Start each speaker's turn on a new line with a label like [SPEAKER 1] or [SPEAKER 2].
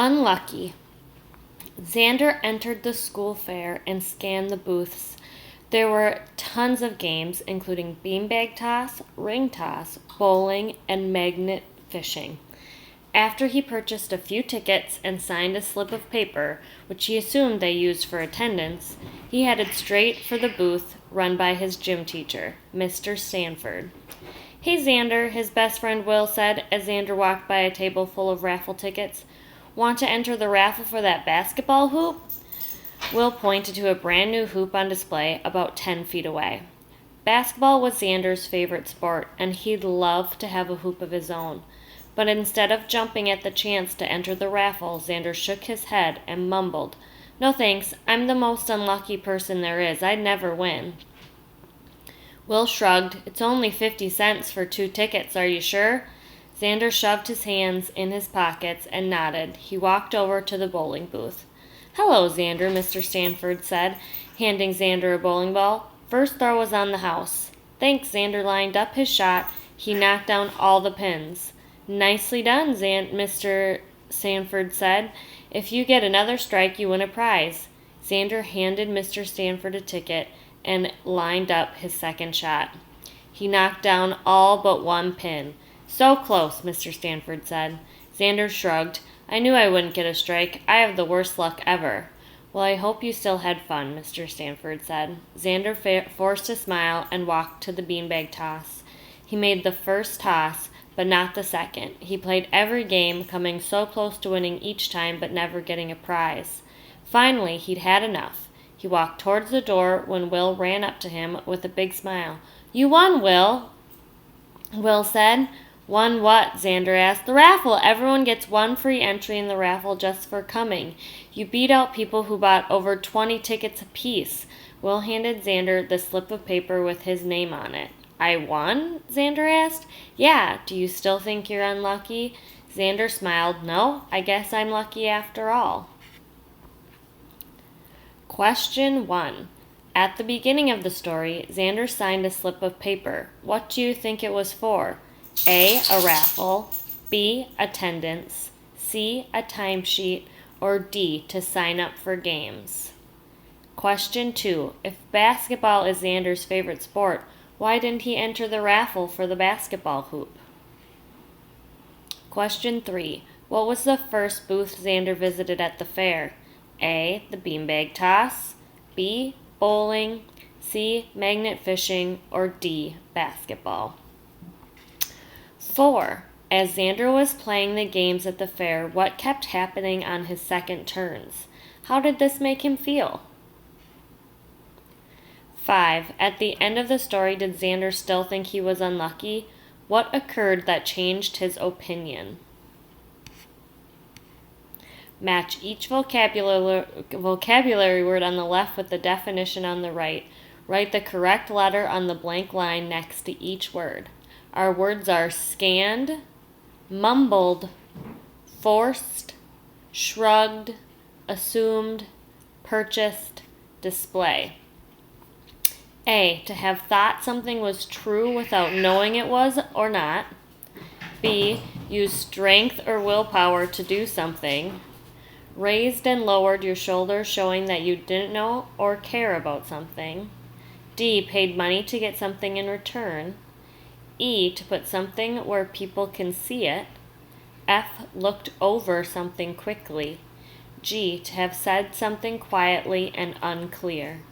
[SPEAKER 1] Unlucky. Xander entered the school fair and scanned the booths. There were tons of games, including beanbag toss, ring toss, bowling, and magnet fishing. After he purchased a few tickets and signed a slip of paper, which he assumed they used for attendance, he headed straight for the booth run by his gym teacher, Mr. Stanford. "Hey, Xander," his best friend Will said as Xander walked by a table full of raffle tickets. "Want to enter the raffle for that basketball hoop?" Will pointed to a brand new hoop on display about 10 feet away. Basketball was Xander's favorite sport, and he'd love to have a hoop of his own. But instead of jumping at the chance to enter the raffle, Xander shook his head and mumbled, "No thanks, I'm the most unlucky person there is. I'd never win." Will shrugged. "It's only 50 cents for 2 tickets, are you sure?" Xander shoved his hands in his pockets and nodded. He walked over to the bowling booth. "Hello, Xander," Mr. Stanford said, handing Xander a bowling ball. "First throw was on the house." "Thanks." Xander lined up his shot. He knocked down all the pins. "Nicely done," Mr. Stanford said. "If you get another strike, you win a prize." Xander handed Mr. Stanford a ticket and lined up his second shot. He knocked down all but one pin. "So close," Mr. Stanford said. Xander shrugged. "I knew I wouldn't get a strike. I have the worst luck ever." "Well, I hope you still had fun," Mr. Stanford said. Xander forced a smile and walked to the beanbag toss. He made the first toss, but not the second. He played every game, coming so close to winning each time but never getting a prize. Finally, he'd had enough. He walked towards the door when Will ran up to him with a big smile. "You won, Will," Will said. "Won what?" Xander asked. "The raffle. Everyone gets one free entry in the raffle just for coming. You beat out people who bought over 20 tickets apiece." Will handed Xander the slip of paper with his name on it. "I won?" Xander asked. "Yeah. Do you still think you're unlucky?" Xander smiled. "No, I guess I'm lucky after all." Question 1. At the beginning of the story, Xander signed a slip of paper. What do you think it was for? A raffle, B, attendance, C, a timesheet, or D, to sign up for games? Question 2. If basketball is Xander's favorite sport, why didn't he enter the raffle for the basketball hoop? Question 3. What was the first booth Xander visited at the fair? A, the beanbag toss, B, bowling, C, magnet fishing, or D, basketball? 4. As Xander was playing the games at the fair, what kept happening on his second turns? How did this make him feel? 5. At the end of the story, did Xander still think he was unlucky? What occurred that changed his opinion? Match each vocabulary word on the left with the definition on the right. Write the correct letter on the blank line next to each word. Our words are scanned, mumbled, forced, shrugged, assumed, purchased, display. A, to have thought something was true without knowing it was or not. B, use strength or willpower to do something. Raised and lowered your shoulders, showing that you didn't know or care about something. D, paid money to get something in return. E, to put something where people can see it. F, looked over something quickly. G, to have said something quietly and unclear.